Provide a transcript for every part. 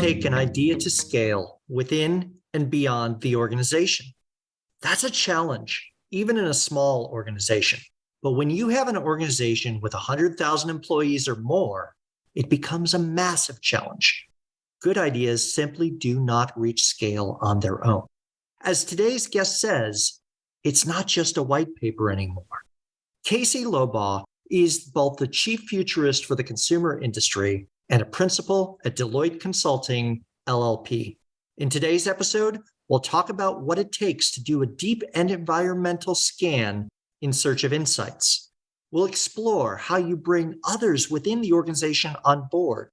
take an idea to scale within and beyond the organization? That's a challenge, even in a small organization. But when you have an organization with 100,000 employees or more, it becomes a massive challenge. Good ideas simply do not reach scale on their own. As today's guest says, it's not just a white paper anymore. Kasey Lobaugh is both the chief futurist for the consumer industry and a principal at Deloitte Consulting, LLP. In today's episode, we'll talk about what it takes to do a deep and environmental scan in search of insights. We'll explore how you bring others within the organization on board.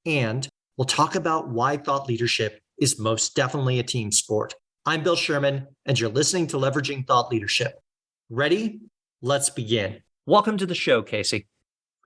And we'll talk about why thought leadership is most definitely a team sport. I'm Bill Sherman, and you're listening to Leveraging Thought Leadership. Ready? Let's begin. Welcome to the show, Kasey.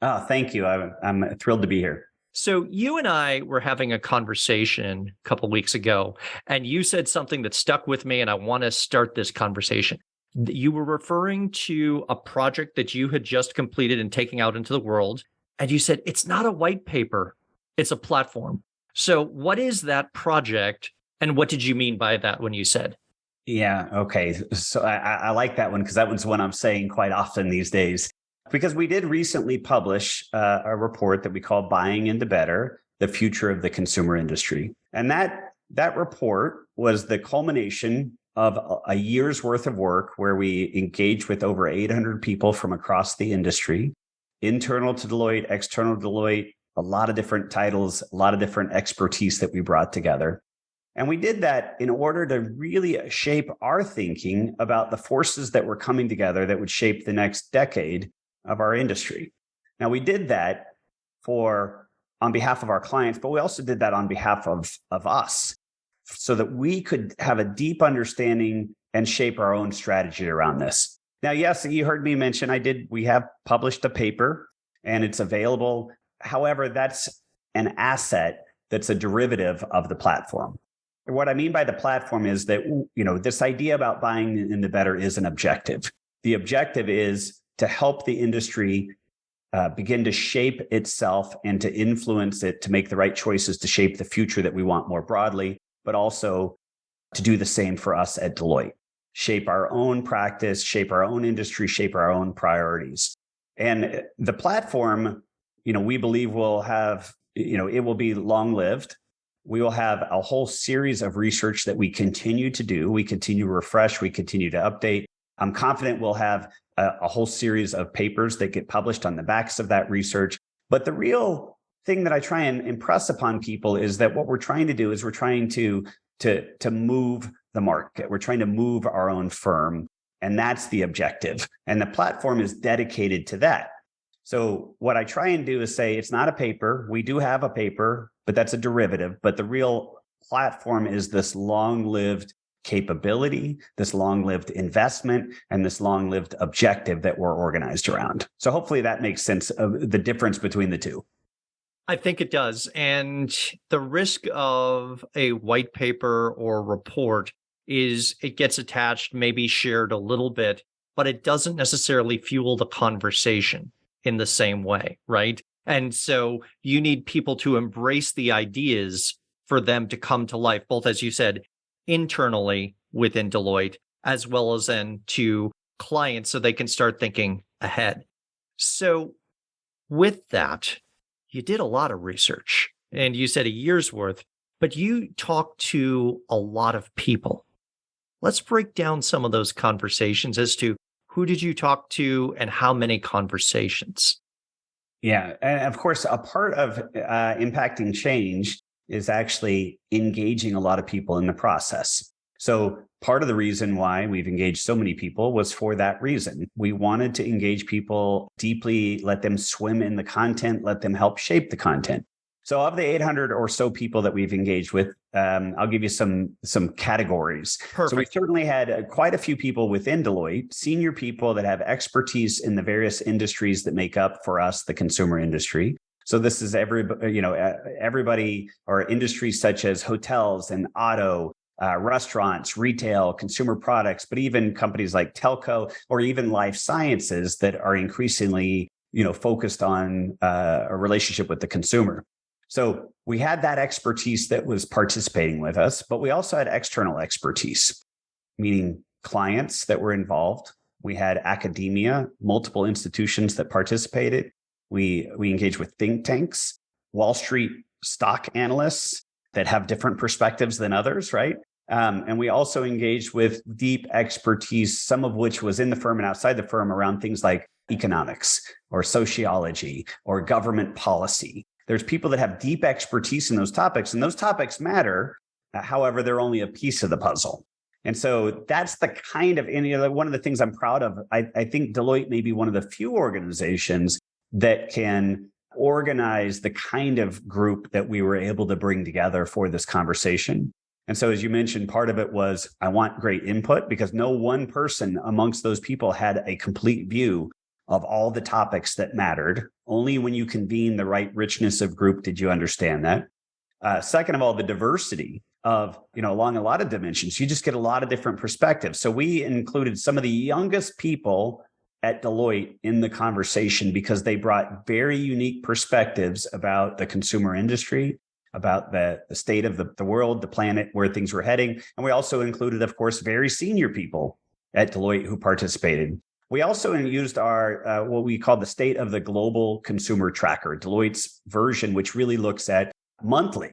Oh, thank you. I'm thrilled to be here. So you and I were having a conversation a couple weeks ago, and you said something that stuck with me, and I want to start this conversation. You were referring to a project that you had just completed and taking out into the world, and you said, it's not a white paper, it's a platform. So what is that project, and what did you mean by that when you said? Yeah, okay. So I like that one because that one's one I'm saying quite often these days. Because we did recently publish a report that we call Buying into Better, the Future of the Consumer Industry. And that report was the culmination of a year's worth of work where we engaged with over 800 people from across the industry, internal to Deloitte, external to Deloitte, a lot of different titles, a lot of different expertise that we brought together. And we did that in order to really shape our thinking about the forces that were coming together that would shape the next decade of our industry. Now, we did that on behalf of our clients, but we also did that on behalf of us so that we could have a deep understanding and shape our own strategy around this. Now, yes, you heard me mention we have published a paper and it's available. However, that's an asset that's a derivative of the platform. What I mean by the platform is that, this idea about buying into better is an objective. The objective is to help the industry begin to shape itself and to influence it to make the right choices to shape the future that we want more broadly, but also to do the same for us at Deloitte. Shape our own practice, shape our own industry, shape our own priorities. And the platform, we believe will have, it will be long-lived. We will have a whole series of research that we continue to do. We continue to refresh, we continue to update. I'm confident we'll have a whole series of papers that get published on the backs of that research. But the real thing that I try and impress upon people is that what we're trying to do is we're trying to move the market. We're trying to move our own firm. And that's the objective. And the platform is dedicated to that. So what I try and do is say, it's not a paper. We do have a paper, but that's a derivative. But the real platform is this long-lived capability, this long-lived investment, and this long-lived objective that we're organized around. So hopefully that makes sense of the difference between the two. I think it does. And the risk of a white paper or report is it gets attached, maybe shared a little bit, but it doesn't necessarily fuel the conversation in the same way, right? And so you need people to embrace the ideas for them to come to life, both, as you said, internally within Deloitte, as well as then to clients so they can start thinking ahead. So with that, you did a lot of research and you said a year's worth, but you talked to a lot of people. Let's break down some of those conversations as to who did you talk to and how many conversations? Yeah, and of course, a part of impacting change is actually engaging a lot of people in the process. So part of the reason why we've engaged so many people was for that reason. We wanted to engage people deeply, let them swim in the content, let them help shape the content. So of the 800 or so people that we've engaged with, I'll give you some categories. Perfect. So we certainly had quite a few people within Deloitte, senior people that have expertise in the various industries that make up for us the consumer industry. So this is everybody or industries such as hotels and auto, restaurants, retail, consumer products, but even companies like telco or even life sciences that are increasingly, focused on a relationship with the consumer. So we had that expertise that was participating with us, but we also had external expertise, meaning clients that were involved. We had academia, multiple institutions that participated. We engaged with think tanks, Wall Street stock analysts that have different perspectives than others, right? And we also engaged with deep expertise, some of which was in the firm and outside the firm around things like economics or sociology or government policy. There's people that have deep expertise in those topics, and those topics matter. However, they're only a piece of the puzzle. And so that's the kind of, and one of the things I'm proud of, I think Deloitte may be one of the few organizations that can organize the kind of group that we were able to bring together for this conversation. And so, as you mentioned, part of it was I want great input because no one person amongst those people had a complete view of all the topics that mattered. Only when you convene the right richness of group did you understand that. Second of all, the diversity of, along a lot of dimensions, you just get a lot of different perspectives. So we included some of the youngest people at Deloitte in the conversation because they brought very unique perspectives about the consumer industry, about the state of the world, the planet, where things were heading. And we also included, of course, very senior people at Deloitte who participated. We also used our what we call the State of the Global Consumer Tracker, Deloitte's version, which really looks at monthly.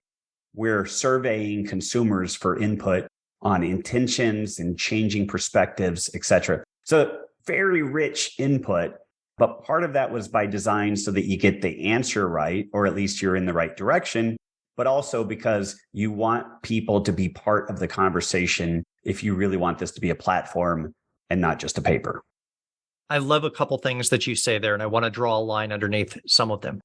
We're surveying consumers for input on intentions and changing perspectives, et cetera. So very rich input, but part of that was by design so that you get the answer right, or at least you're in the right direction, but also because you want people to be part of the conversation if you really want this to be a platform and not just a paper. I love a couple things that you say there, and I want to draw a line underneath some of them.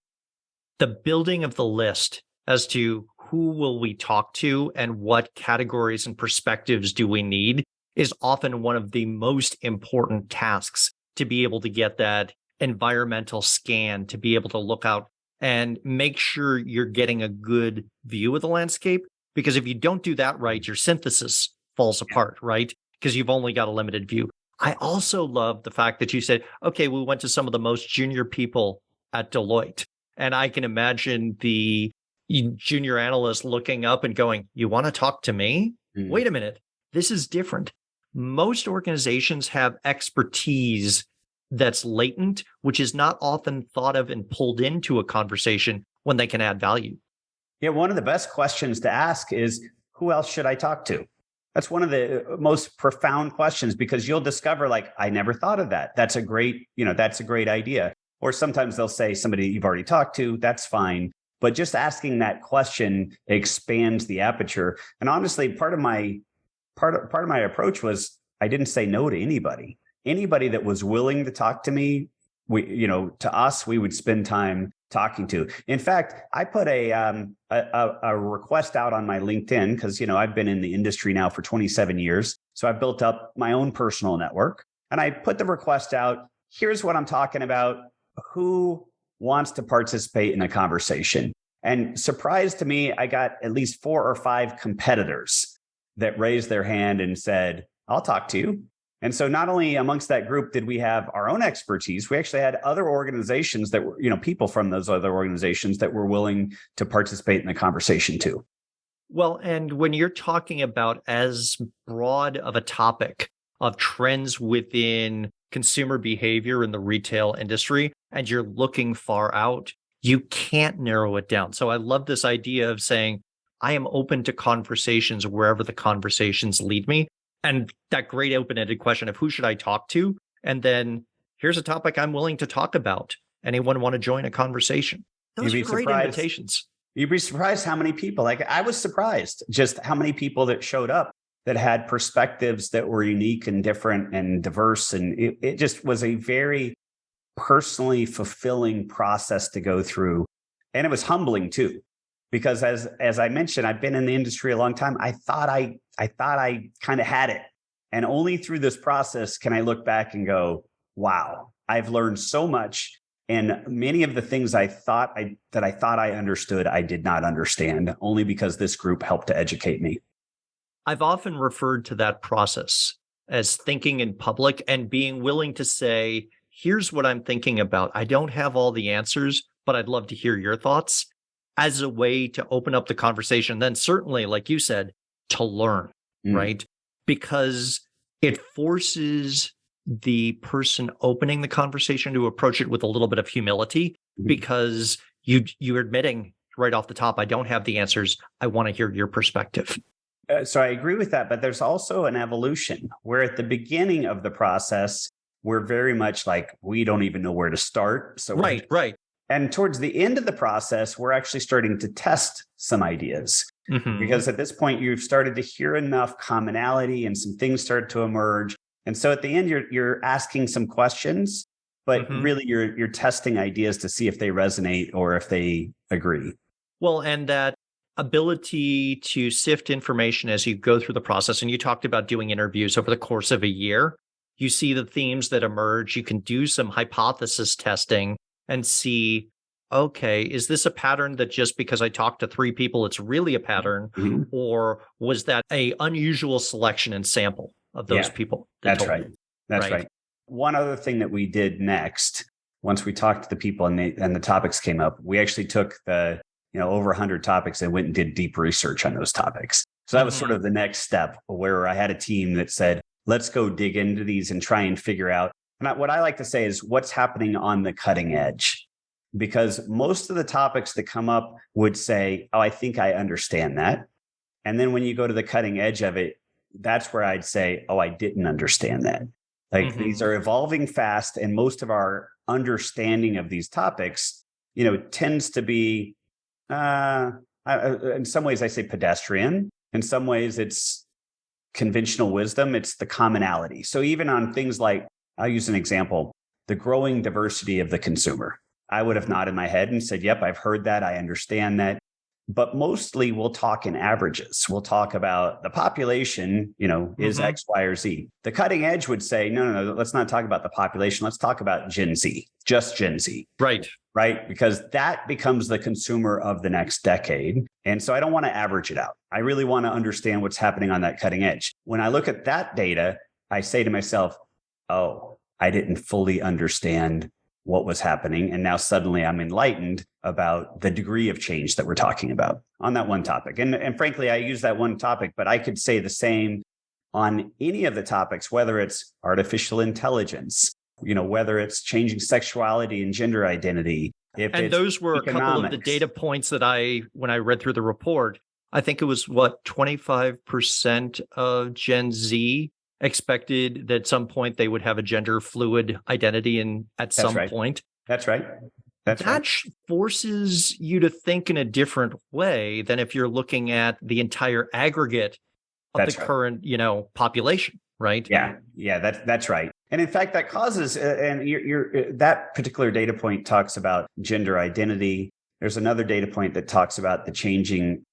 The building of the list as to who will we talk to and what categories and perspectives do we need is often one of the most important tasks to be able to get that environmental scan, to be able to look out and make sure you're getting a good view of the landscape. Because if you don't do that right, your synthesis falls apart, right? Because you've only got a limited view. I also love the fact that you said, okay, we went to some of the most junior people at Deloitte. And I can imagine the junior analyst looking up and going, you want to talk to me? Mm-hmm. Wait a minute. This is different. Most organizations have expertise that's latent, which is not often thought of and pulled into a conversation when they can add value. Yeah, one of the best questions to ask is, who else should I talk to? That's one of the most profound questions because you'll discover, like, I never thought of that. That's a great idea. Or sometimes they'll say somebody you've already talked to, that's fine. But just asking that question expands the aperture. And honestly, part of my approach was I didn't say no to anybody. Anybody that was willing to talk to me, we would spend time talking to. In fact, I put a request out on my LinkedIn because, I've been in the industry now for 27 years. So I've built up my own personal network and I put the request out. Here's what I'm talking about. Who wants to participate in a conversation? And surprise to me, I got at least 4 or 5 competitors that raised their hand and said, I'll talk to you. And so not only amongst that group did we have our own expertise, we actually had other organizations that were, people from those other organizations that were willing to participate in the conversation too. Well, and when you're talking about as broad of a topic of trends within consumer behavior in the retail industry, and you're looking far out, you can't narrow it down. So I love this idea of saying, I am open to conversations wherever the conversations lead me. And that great open-ended question of who should I talk to? And then here's a topic I'm willing to talk about. Anyone want to join a conversation? Those are great invitations. You'd be surprised how many people, I was surprised just how many people that showed up that had perspectives that were unique and different and diverse. And it just was a very personally fulfilling process to go through. And it was humbling too, because as I mentioned, I've been in the industry a long time. I thought I kind of had it. And only through this process can I look back and go, wow, I've learned so much. And many of the things I thought I understood, I did not understand, only because this group helped to educate me. I've often referred to that process as thinking in public and being willing to say, here's what I'm thinking about. I don't have all the answers, but I'd love to hear your thoughts. as a way to open up the conversation. Then certainly, like you said, to learn, right? Because it forces the person opening the conversation to approach it with a little bit of humility, because you're admitting right off the top, I don't have the answers. I want to hear your perspective. So I agree with that, but there's also an evolution where at the beginning of the process, we're very much like, we don't even know where to start. So right. And towards the end of the process, we're actually starting to test some ideas. Because at this point, you've started to hear enough commonality and some things start to emerge. And so at the end, you're asking some questions, but really you're testing ideas to see if they resonate or if they agree. Well, and that ability to sift information as you go through the process. And you talked about doing interviews over the course of a year. You see the themes that emerge. You can do some hypothesis testing and see, okay, is this a pattern that just because I talked to 3 people, it's really a pattern? Or was that a unusual selection and sample of those people? That's right. That's right. One other thing that we did next, once we talked to the people and the topics came up, we actually took the over 100 topics and went and did deep research on those topics. So that was sort of the next step, where I had a team that said, let's go dig into these and try and figure out. And what I like to say is what's happening on the cutting edge, because most of the topics that come up would say, oh, I think I understand that. And then when you go to the cutting edge of it, that's where I'd say, oh, I didn't understand that. Like these are evolving fast. And most of our understanding of these topics, tends to be, in some ways I say pedestrian. In some ways it's conventional wisdom. It's the commonality. So even on things like, I'll use an example, the growing diversity of the consumer. I would have nodded my head and said, yep, I've heard that. I understand that. But mostly we'll talk in averages. We'll talk about the population, is X, Y, or Z. The cutting edge would say, no, let's not talk about the population. Let's talk about Gen Z, just Gen Z. Right. Because that becomes the consumer of the next decade. And so I don't want to average it out. I really want to understand what's happening on that cutting edge. When I look at that data, I say to myself, oh, I didn't fully understand what was happening. And now suddenly I'm enlightened about the degree of change that we're talking about on that one topic. And frankly, I use that one topic, but I could say the same on any of the topics, whether it's artificial intelligence, whether it's changing sexuality and gender identity. And those were economics. A couple of the data points that when I read through the report, I think it was 25% of Gen Z expected that at some point they would have a gender fluid identity at some point. That's right. That forces you to think in a different way than if you're looking at the entire aggregate of the current, population, right? Yeah, that's right. And in fact, that causes, and that particular data point talks about gender identity. There's another data point that talks about the changing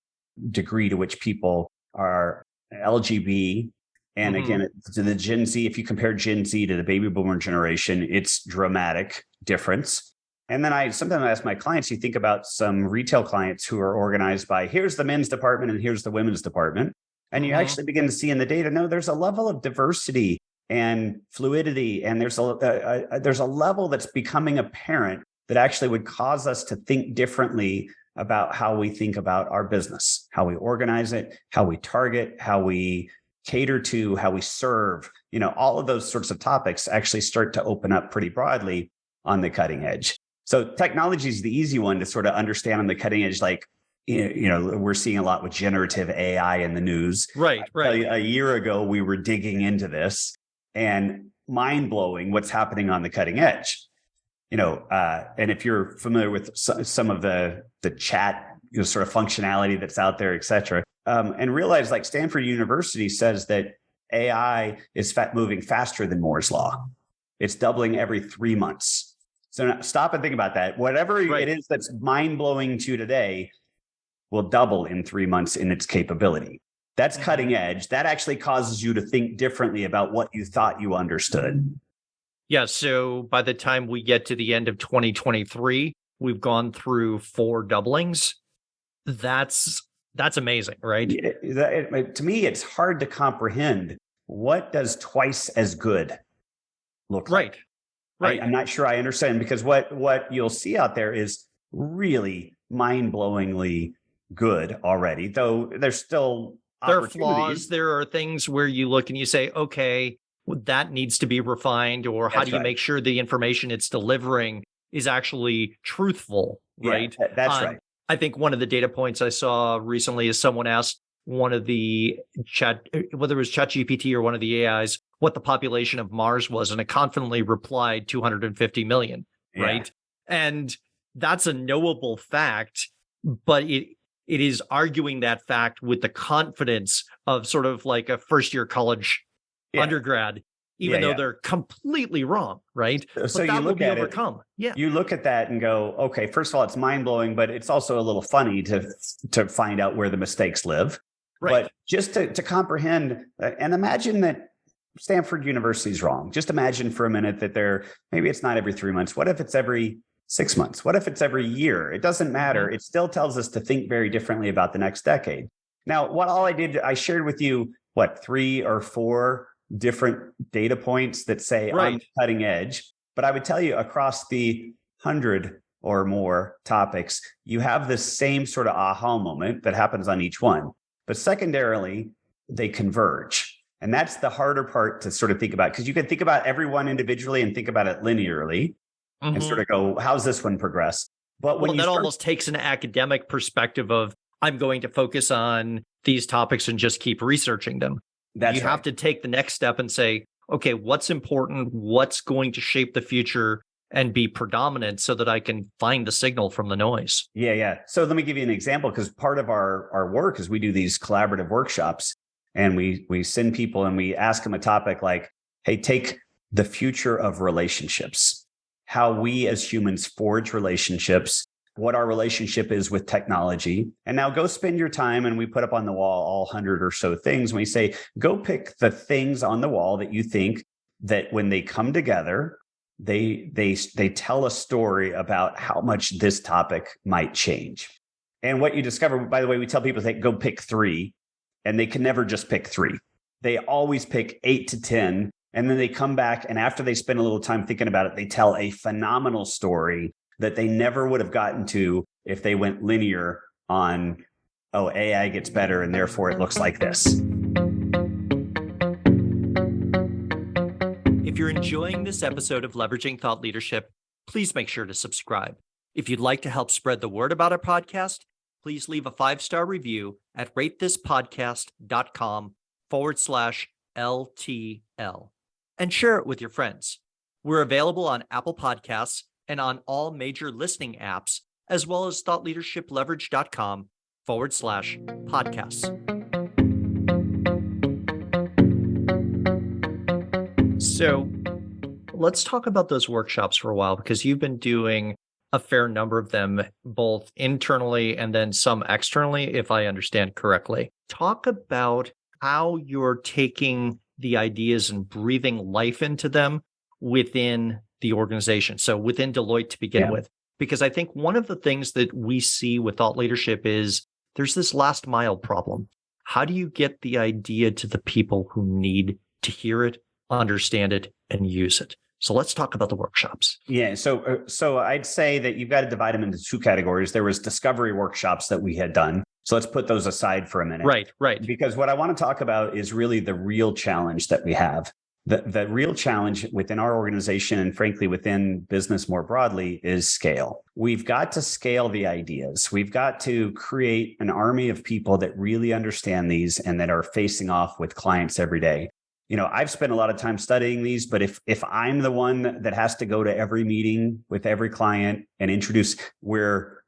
degree to which people are LGBT. And again, to the Gen Z, if you compare Gen Z to the baby boomer generation, it's dramatic difference. And then sometimes I ask my clients, you think about some retail clients who are organized by here's the men's department and here's the women's department. And you actually begin to see in the data, no, there's a level of diversity and fluidity. And there's a level that's becoming apparent that actually would cause us to think differently about how we think about our business, how we organize it, how we target, how we cater to, how we serve, all of those sorts of topics actually start to open up pretty broadly on the cutting edge. So technology is the easy one to sort of understand on the cutting edge. Like, we're seeing a lot with generative AI in the news. Right. A year ago, we were digging into this and mind blowing what's happening on the cutting edge. And if you're familiar with some of the chat, sort of functionality that's out there, et cetera, and realize like Stanford University says that AI is moving faster than Moore's law. It's doubling every 3 months. So now stop and think about that. Whatever it is that's mind blowing to you today will double in 3 months in its capability. That's cutting edge. That actually causes you to think differently about what you thought you understood. Yeah. So by the time we get to the end of 2023, we've gone through 4 doublings. That's amazing, right? To me, it's hard to comprehend. What does twice as good look like? Right. I'm not sure I understand, because what you'll see out there is really mind-blowingly good already, though there's still there are flaws. There are things where you look and you say, okay, that needs to be refined, or how do you make sure the information it's delivering is actually truthful, right? Yeah, that's right. I think one of the data points I saw recently is someone asked one of the whether it was ChatGPT or one of the AIs, what the population of Mars was, and it confidently replied 250 million, right? And that's a knowable fact, but it is arguing that fact with the confidence of sort of like a first-year college undergrad, even though they're completely wrong, right? So but that you look will be at overcome. You look at that and go, okay, first of all, it's mind-blowing, but it's also a little funny to find out where the mistakes live. Right. But just to comprehend and imagine that Stanford University is wrong. Just imagine for a minute that maybe it's not every 3 months. What if it's every 6 months? What if it's every year? It doesn't matter. It still tells us to think very differently about the next decade. Now, I shared with you, 3 or 4 different data points that say on the cutting edge. But I would tell you across the 100 or more topics, you have this same sort of aha moment that happens on each one. But secondarily, they converge. And that's the harder part to sort of think about, because you can think about everyone individually and think about it linearly and sort of go, how's this one progress? But when that almost takes an academic perspective of, I'm going to focus on these topics and just keep researching them. You have to take the next step and say, okay, what's important? What's going to shape the future and be predominant so that I can find the signal from the noise? Yeah. So let me give you an example, because part of our work is we do these collaborative workshops, and we send people and we ask them a topic like, hey, take the future of relationships, how we as humans forge relationships, what our relationship is with technology. And now go spend your time, and we put up on the wall all 100 or so things. And we say, go pick the things on the wall that you think that when they come together, they tell a story about how much this topic might change. And what you discover, by the way, we tell people to go pick 3, and they can never just pick 3. They always pick 8 to 10. And then they come back, and after they spend a little time thinking about it, they tell a phenomenal story that they never would have gotten to if they went linear on, AI gets better and therefore it looks like this. If you're enjoying this episode of Leveraging Thought Leadership, please make sure to subscribe. If you'd like to help spread the word about our podcast, please leave a 5-star review at ratethispodcast.com/LTL and share it with your friends. We're available on Apple Podcasts and on all major listening apps, as well as thoughtleadershipleverage.com/podcasts. So let's talk about those workshops for a while, because you've been doing a fair number of them, both internally and then some externally, if I understand correctly. Talk about how you're taking the ideas and breathing life into them within the organization. So within Deloitte to begin with, because I think one of the things that we see with thought leadership is there's this last mile problem. How do you get the idea to the people who need to hear it, understand it, and use it? So let's talk about the workshops. Yeah. So I'd say that you've got to divide them into 2 categories. There was discovery workshops that we had done. So let's put those aside for a minute. Right. Because what I want to talk about is really the real challenge that we have. The real challenge within our organization, and frankly, within business more broadly, is scale. We've got to scale the ideas. We've got to create an army of people that really understand these and that are facing off with clients every day. I've spent a lot of time studying these, but if I'm the one that has to go to every meeting with every client and introduce, we're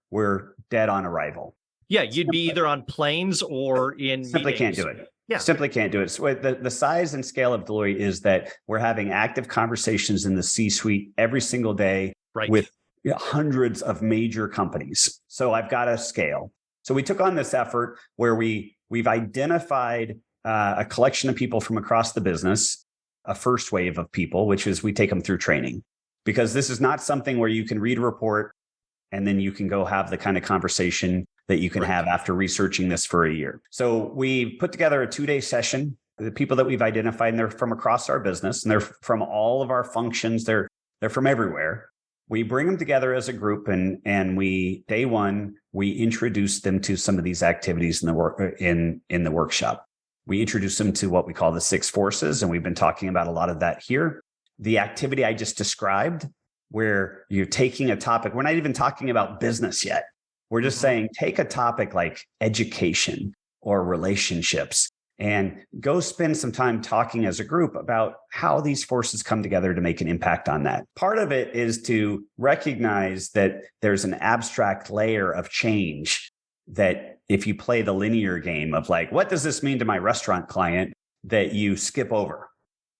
dead on arrival. Yeah, you'd be either on planes or in simply meetings. Can't do it. Yeah. Simply can't do it. So the size and scale of Deloitte is that we're having active conversations in the C-suite every single day with hundreds of major companies. So I've got to scale. So we took on this effort where we've identified a collection of people from across the business, a first wave of people, which is we take them through training, because this is not something where you can read a report and then you can go have the kind of conversation that you can have after researching this for a year. So we put together a 2-day session. The people that we've identified, and they're from across our business, and they're from all of our functions. They're from everywhere. We bring them together as a group, and we day one we introduce them to some of these activities in the workshop. We introduce them to what we call the 6 forces, and we've been talking about a lot of that here. The activity I just described, where you're taking a topic, we're not even talking about business yet. We're just saying, take a topic like education or relationships and go spend some time talking as a group about how these forces come together to make an impact on that. Part of it is to recognize that there's an abstract layer of change that if you play the linear game of like, what does this mean to my restaurant client, that you skip over.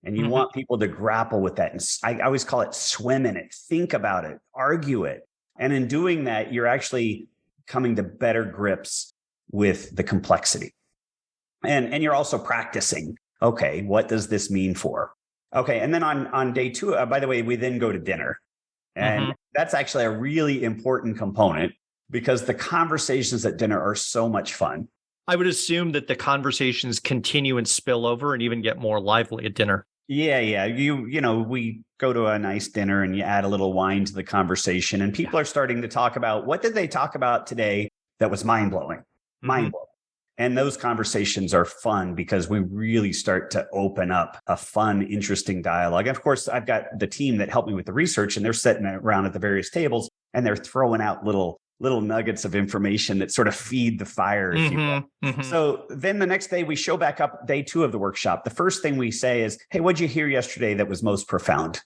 And you want people to grapple with that. And I always call it swim in it, think about it, argue it. And in doing that, you're actually coming to better grips with the complexity. And you're also practicing, okay, what does this mean for? Okay, and then on day 2, by the way, we then go to dinner. And that's actually a really important component because the conversations at dinner are so much fun. I would assume that the conversations continue and spill over and even get more lively at dinner. Yeah. You know, we go to a nice dinner and you add a little wine to the conversation, and people are starting to talk about what did they talk about today that was mind-blowing. And those conversations are fun because we really start to open up a fun, interesting dialogue. And of course, I've got the team that helped me with the research, and they're sitting around at the various tables and they're throwing out little nuggets of information that sort of feed the fire, if you will. So then the next day we show back up day 2 of the workshop. The first thing we say is, hey, what'd you hear yesterday that was most profound?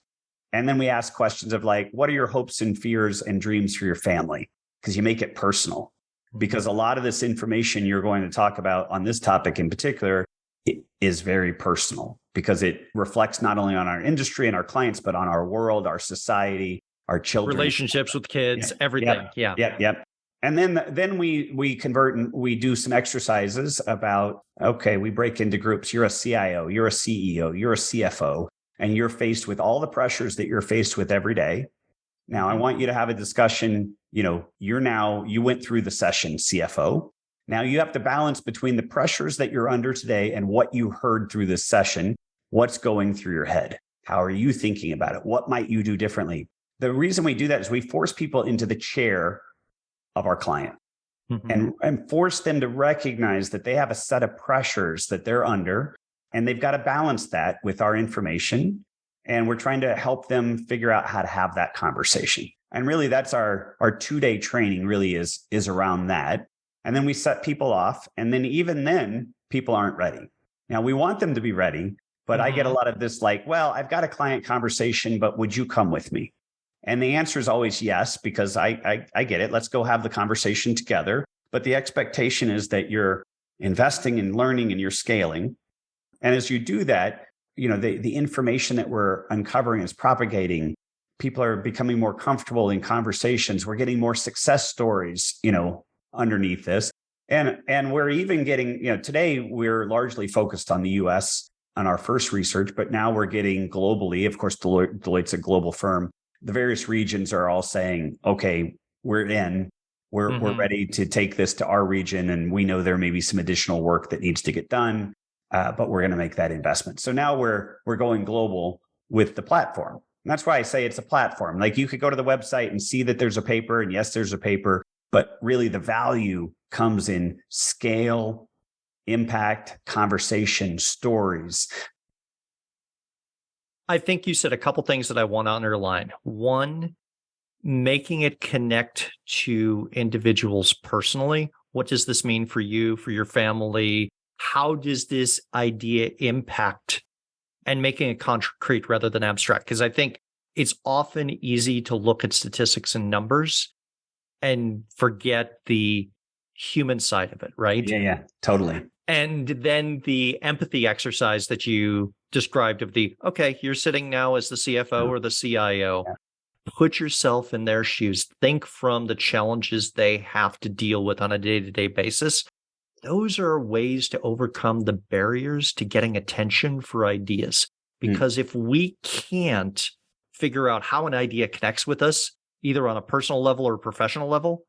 And then we ask questions of like, what are your hopes and fears and dreams for your family? Because you make it personal. Because a lot of this information you're going to talk about on this topic in particular is very personal because it reflects not only on our industry and our clients, but on our world, our society, our children, relationships with kids, everything. Yep. And then we convert and we do some exercises about, okay, we break into groups. You're a CIO, you're a CEO, you're a CFO, and you're faced with all the pressures that you're faced with every day. Now, I want you to have a discussion. You know, you went through the session, CFO. Now you have to balance between the pressures that you're under today and what you heard through this session. What's going through your head? How are you thinking about it? What might you do differently? The reason we do that is we force people into the chair of our client and force them to recognize that they have a set of pressures that they're under, and they've got to balance that with our information. And we're trying to help them figure out how to have that conversation. And really, that's our 2-day training really is around that. And then we set people off. And then even then, people aren't ready. Now, we want them to be ready. But I get a lot of this like, well, I've got a client conversation, but would you come with me? And the answer is always yes, because I get it. Let's go have the conversation together. But the expectation is that you're investing in learning and you're scaling. And as you do that, you know, the information that we're uncovering is propagating. People are becoming more comfortable in conversations. We're getting more success stories, you know, underneath this. And we're even getting, you know, today we're largely focused on the US on our first research, but now we're getting globally. Of course, Deloitte's a global firm. The various regions are all saying, okay, we're ready to take this to our region. And we know there may be some additional work that needs to get done. But we're going to make that investment. So now we're going global with the platform. And that's why I say it's a platform. Like you could go to the website and see that there's a paper, and yes, there's a paper, but really the value comes in scale, impact, conversation, stories. I think you said a couple things that I want to underline. One, making it connect to individuals personally. What does this mean for you, for your family? How does this idea impact, and making it concrete rather than abstract? Because I think it's often easy to look at statistics and numbers and forget the human side of it, right? Yeah, totally. And then the empathy exercise that you described of okay, you're sitting now as the CFO or the CIO. Yeah. Put yourself in their shoes. Think from the challenges they have to deal with on a day-to-day basis. Those are ways to overcome the barriers to getting attention for ideas. Because if we can't figure out how an idea connects with us, either on a personal level or professional level,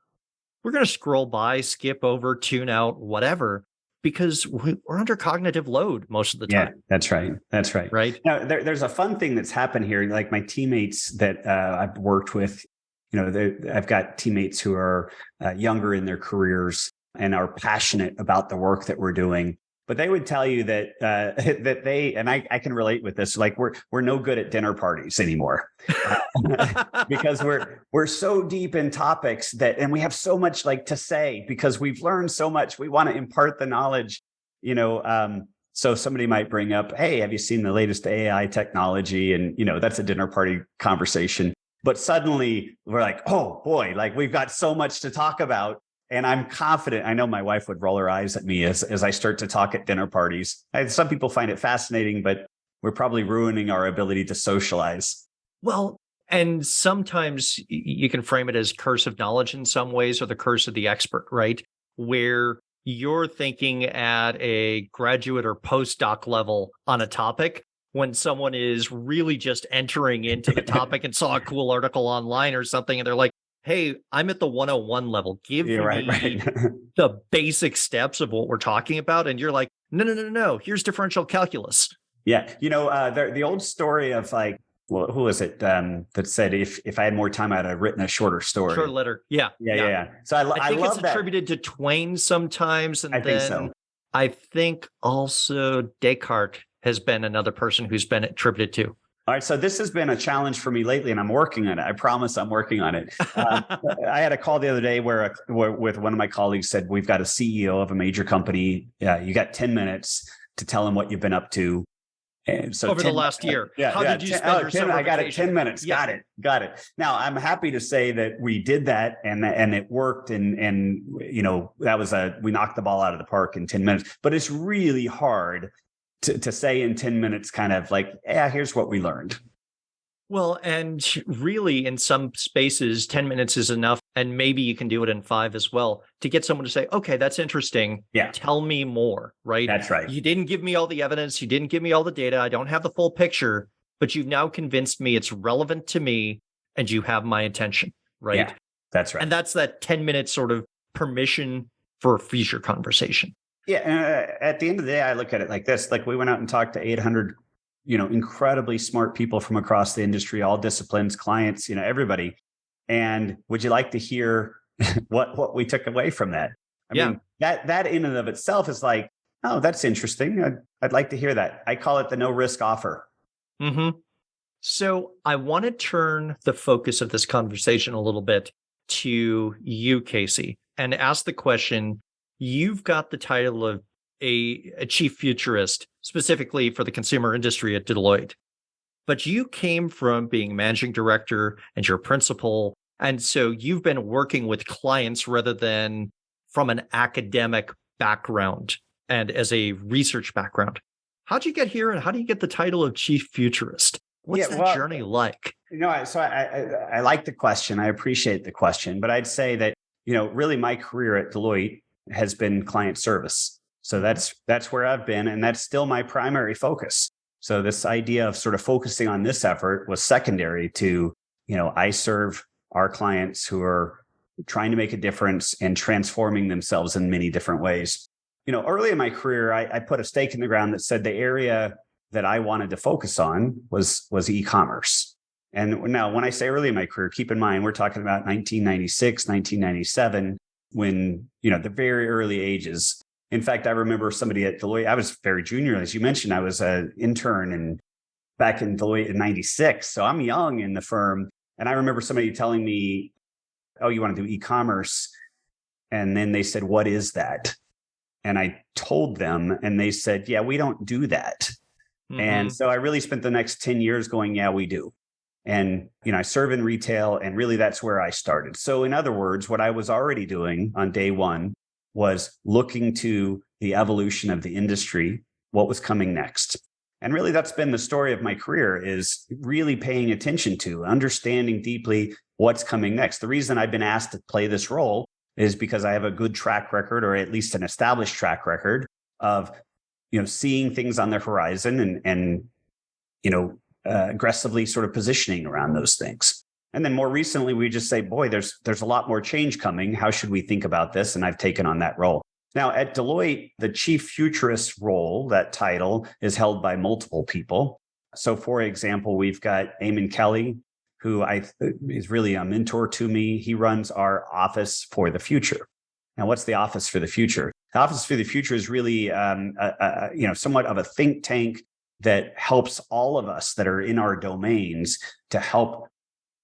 we're going to scroll by, skip over, tune out, whatever. because we're under cognitive load most of the time. Yeah, that's right. That's right. Right. Now, there's a fun thing that's happened here. Like my teammates that I've worked with, I've got teammates who are younger in their careers and are passionate about the work that we're doing. But they would tell you that that they, and I can relate with this, like we're no good at dinner parties anymore because we're so deep in topics and we have so much like to say because we've learned so much. We want to impart the knowledge, so somebody might bring up, hey, have you seen the latest AI technology? And, that's a dinner party conversation. But suddenly we're like, oh boy, like we've got so much to talk about. And I'm confident, I know my wife would roll her eyes at me as I start to talk at dinner parties. Some people find it fascinating, but we're probably ruining our ability to socialize. Well, and sometimes you can frame it as curse of knowledge in some ways, or the curse of the expert, right? Where you're thinking at a graduate or postdoc level on a topic when someone is really just entering into the topic and saw a cool article online or something, and they're like, hey, I'm at the 101 level. Give me the basic steps of what we're talking about. And you're like, no. Here's differential calculus. Yeah. The old story of like, well, who was it that said, if I had more time, I'd have written a shorter story. Short letter. Yeah. So I think love it's that. attributed to Twain sometimes. And I think so. I think also Descartes has been another person who's been attributed to. All right. So this has been a challenge for me lately, and I'm working on it. I promise I'm working on it. I had a call the other day where with one of my colleagues said, we've got a CEO of a major company. You got 10 minutes to tell him what you've been up to. And so over the last year. How did you spend your summer I got vacation? it. 10 minutes. Yeah. Got it. Now I'm happy to say that we did that and it worked. And that was we knocked the ball out of the park in 10 minutes, but it's really hard to say in 10 minutes, kind of like, yeah, here's what we learned. Well, and really in some spaces, 10 minutes is enough. And maybe you can do it in 5 as well to get someone to say, okay, that's interesting. Yeah. Tell me more, right? That's right. You didn't give me all the evidence. You didn't give me all the data. I don't have the full picture, but you've now convinced me it's relevant to me and you have my attention, right? Yeah, that's right. And that's that 10-minute sort of permission for a future conversation. Yeah. At the end of the day, I look at it like this, like we went out and talked to 800, incredibly smart people from across the industry, all disciplines, clients, everybody. And would you like to hear what we took away from that? I mean, that in and of itself is like, oh, that's interesting. I'd like to hear that. I call it the no risk offer. Mm-hmm. So I want to turn the focus of this conversation a little bit to you, Kasey, and ask the question, you've got the title of a chief futurist, specifically for the consumer industry at Deloitte. But you came from being managing director and your principal. And so you've been working with clients rather than from an academic background and as a research background. How'd you get here and how do you get the title of chief futurist? What's that journey like? So I like the question. I appreciate the question, but I'd say that, really my career at Deloitte has been client service. So that's where I've been. And that's still my primary focus. So this idea of sort of focusing on this effort was secondary to, I serve our clients who are trying to make a difference and transforming themselves in many different ways. Early in my career, I put a stake in the ground that said the area that I wanted to focus on was e-commerce. And now when I say early in my career, keep in mind, we're talking about 1996, 1997, when, the very early ages. In fact, I remember somebody at Deloitte, I was very junior. As you mentioned, I was an intern back in Deloitte in 96. So I'm young in the firm. And I remember somebody telling me, oh, you want to do e-commerce? And then they said, what is that? And I told them, and they said, yeah, we don't do that. Mm-hmm. And so I really spent the next 10 years going, yeah, we do. And, I serve in retail, and really that's where I started. So in other words, what I was already doing on day one was looking to the evolution of the industry, what was coming next. And really that's been the story of my career, is really paying attention to, understanding deeply what's coming next. The reason I've been asked to play this role is because I have a good track record, or at least an established track record of, seeing things on the horizon and aggressively sort of positioning around those things. And then more recently, we just say, boy, there's a lot more change coming. How should we think about this? And I've taken on that role. Now, at Deloitte, the chief futurist role, that title, is held by multiple people. So, for example, we've got Eamon Kelly, who is really a mentor to me. He runs our Office for the Future. Now, what's the Office for the Future? The Office for the Future is really, somewhat of a think tank that helps all of us that are in our domains to help,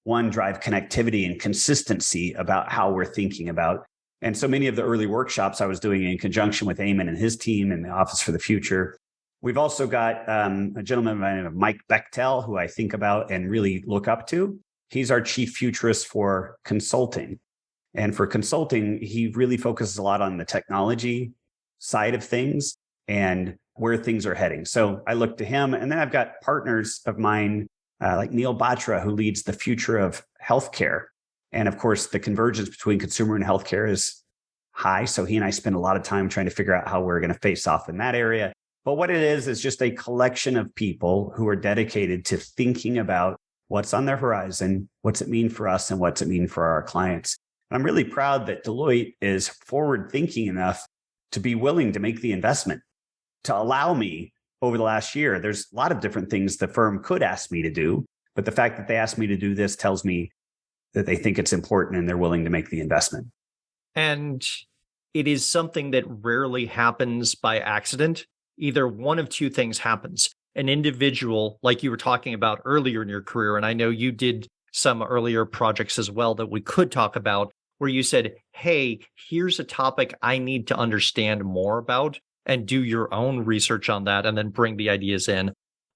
one, drive connectivity and consistency about how we're thinking about. And so many of the early workshops I was doing in conjunction with Eamon and his team in the Office for the Future. We've also got a gentleman by the name of Mike Bechtel, who I think about and really look up to. He's our chief futurist for consulting. And for consulting, he really focuses a lot on the technology side of things and where things are heading. So I look to him. And then I've got partners of mine like Neil Batra, who leads the future of healthcare. And of course, the convergence between consumer and healthcare is high. So he and I spend a lot of time trying to figure out how we're going to face off in that area. But what it is just a collection of people who are dedicated to thinking about what's on their horizon, what's it mean for us, and what's it mean for our clients. And I'm really proud that Deloitte is forward thinking enough to be willing to make the investment to allow me over the last year. There's a lot of different things the firm could ask me to do, but the fact that they asked me to do this tells me that they think it's important and they're willing to make the investment. And it is something that rarely happens by accident. Either one of two things happens. An individual, like you were talking about earlier in your career, and I know you did some earlier projects as well that we could talk about, where you said, hey, here's a topic I need to understand more about, and do your own research on that and then bring the ideas in.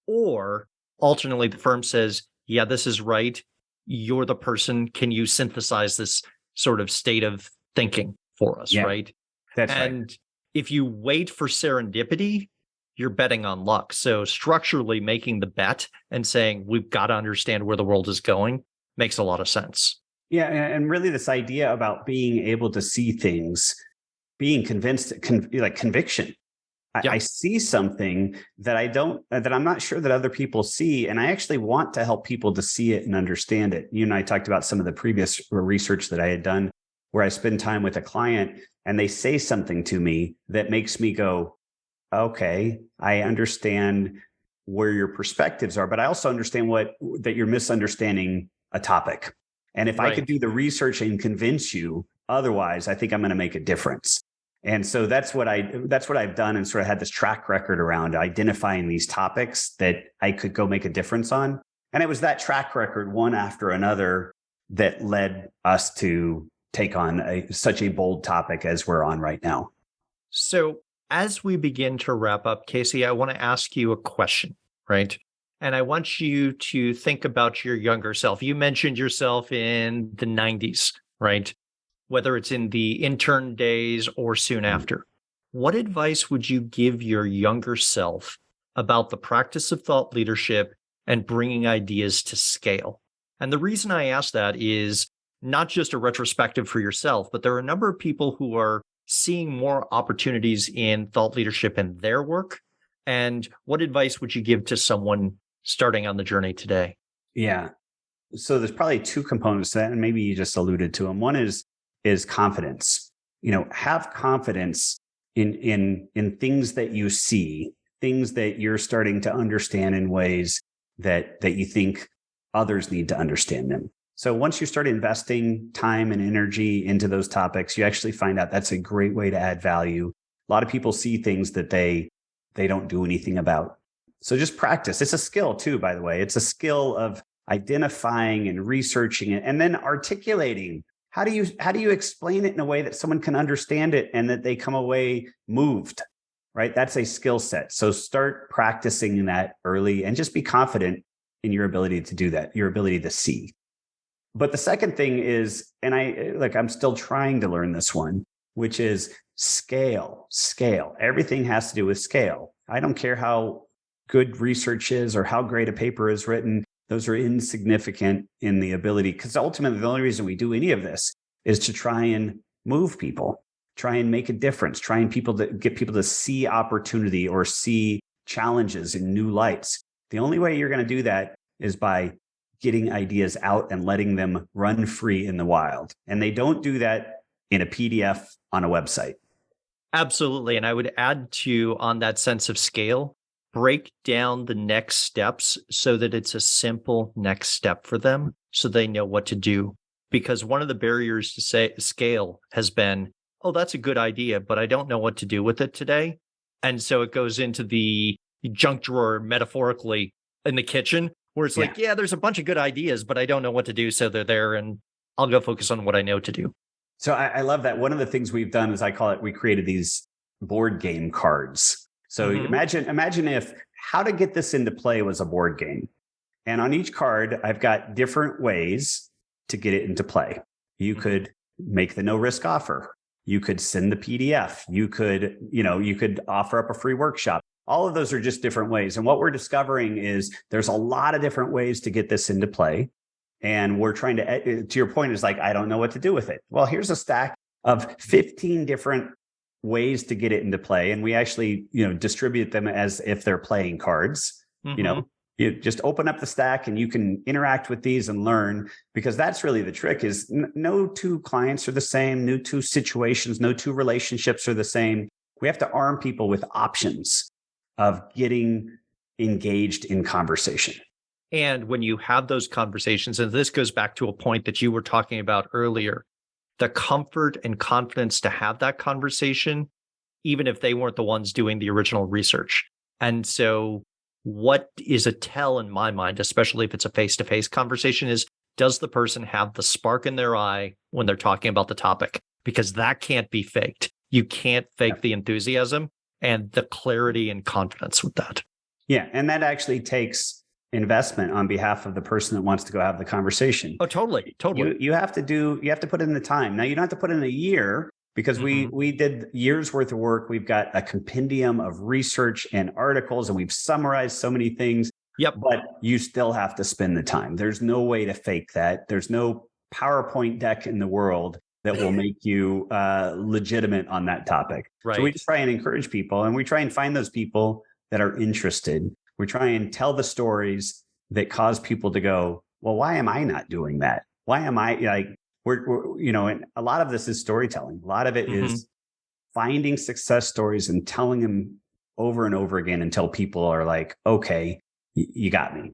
Or alternately, the firm says, yeah, this is right. You're the person. Can you synthesize this sort of state of thinking for us, right? That's right. And if you wait for serendipity, you're betting on luck. So structurally making the bet and saying, we've got to understand where the world is going makes a lot of sense. Yeah. And really this idea about being able to see things, being convinced, like conviction. I see something that I'm not sure that other people see. And I actually want to help people to see it and understand it. You and I talked about some of the previous research that I had done where I spend time with a client and they say something to me that makes me go, okay, I understand where your perspectives are, but I also understand that you're misunderstanding a topic. And if I could do the research and convince you otherwise, I think I'm going to make a difference. And so that's what I've done and sort of had this track record around identifying these topics that I could go make a difference on. And it was that track record, one after another, that led us to take on such a bold topic as we're on right now. So as we begin to wrap up, Kasey, I want to ask you a question, right? And I want you to think about your younger self. You mentioned yourself in the 90s, right? Whether it's in the intern days or soon after. What advice would you give your younger self about the practice of thought leadership and bringing ideas to scale? And the reason I ask that is not just a retrospective for yourself, but there are a number of people who are seeing more opportunities in thought leadership in their work. And what advice would you give to someone starting on the journey today? Yeah. So there's probably two components to that, and maybe you just alluded to them. One is confidence. Have confidence in things that you see, things that you're starting to understand in ways that you think others need to understand them. So once you start investing time and energy into those topics, you actually find out that's a great way to add value. A lot of people see things that they don't do anything about. So just practice. It's a skill too, by the way. It's a skill of identifying and researching it and then articulating. How do you explain it in a way that someone can understand it and that they come away moved, right? That's a skill set. So start practicing that early and just be confident in your ability to do that, your ability to see. But the second thing is, and I'm still trying to learn this one, which is scale. Everything has to do with scale. I don't care how good research is or how great a paper is written. Those are insignificant in the ability, because ultimately the only reason we do any of this is to try and move people, try and make a difference, try and get people to see opportunity or see challenges in new lights. The only way you're going to do that is by getting ideas out and letting them run free in the wild. And they don't do that in a PDF on a website. Absolutely. And I would add to on that sense of scale, break down the next steps so that it's a simple next step for them so they know what to do. Because one of the barriers to say scale has been, oh, that's a good idea, but I don't know what to do with it today. And so it goes into the junk drawer metaphorically in the kitchen where it's Yeah. like, yeah, there's a bunch of good ideas, but I don't know what to do. So they're there and I'll go focus on what I know to do. So I love that. One of the things we've done is I call it, we created these board game cards. So imagine if how to get this into play was a board game. And on each card, I've got different ways to get it into play. You could make the no risk offer. You could send the PDF. You could offer up a free workshop. All of those are just different ways. And what we're discovering is there's a lot of different ways to get this into play. And we're trying to your point is like, I don't know what to do with it. Well, here's a stack of 15 different ways to get it into play. And we actually, distribute them as if they're playing cards. You just open up the stack and you can interact with these and learn, because that's really the trick is no two clients are the same. No two situations, no two relationships are the same. We have to arm people with options of getting engaged in conversation. And when you have those conversations, and this goes back to a point that you were talking about earlier, the comfort and confidence to have that conversation, even if they weren't the ones doing the original research. And so what is a tell in my mind, especially if it's a face-to-face conversation, is does the person have the spark in their eye when they're talking about the topic? Because that can't be faked. You can't fake the enthusiasm and the clarity and confidence with that. Yeah. And that actually takes investment on behalf of the person that wants to go have the conversation. Oh, totally. You have to put in the time. Now you don't have to put in a year because we did years worth of work. We've got a compendium of research and articles and we've summarized so many things. Yep. But you still have to spend the time. There's no way to fake that. There's no PowerPoint deck in the world that will make you legitimate on that topic. Right. So we just try and encourage people and we try and find those people that are interested. We try and tell the stories that cause people to go, well, why am I not doing that? Why am I like, and a lot of this is storytelling. A lot of it is finding success stories and telling them over and over again until people are like, okay, you got me.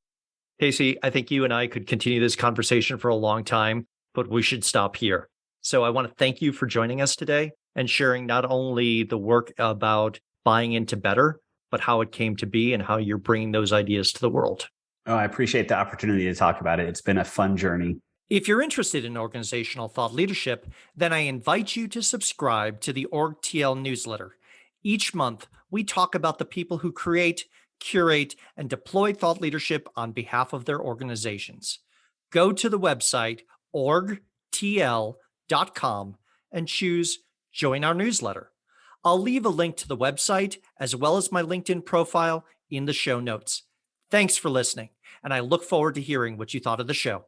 Kasey, I think you and I could continue this conversation for a long time, but we should stop here. So I want to thank you for joining us today and sharing not only the work about buying into better, but how it came to be and how you're bringing those ideas to the world. Oh, I appreciate the opportunity to talk about it. It's been a fun journey. If you're interested in organizational thought leadership, then I invite you to subscribe to the OrgTL newsletter. Each month, we talk about the people who create, curate, and deploy thought leadership on behalf of their organizations. Go to the website orgtl.com and choose Join Our Newsletter. I'll leave a link to the website as well as my LinkedIn profile in the show notes. Thanks for listening, and I look forward to hearing what you thought of the show.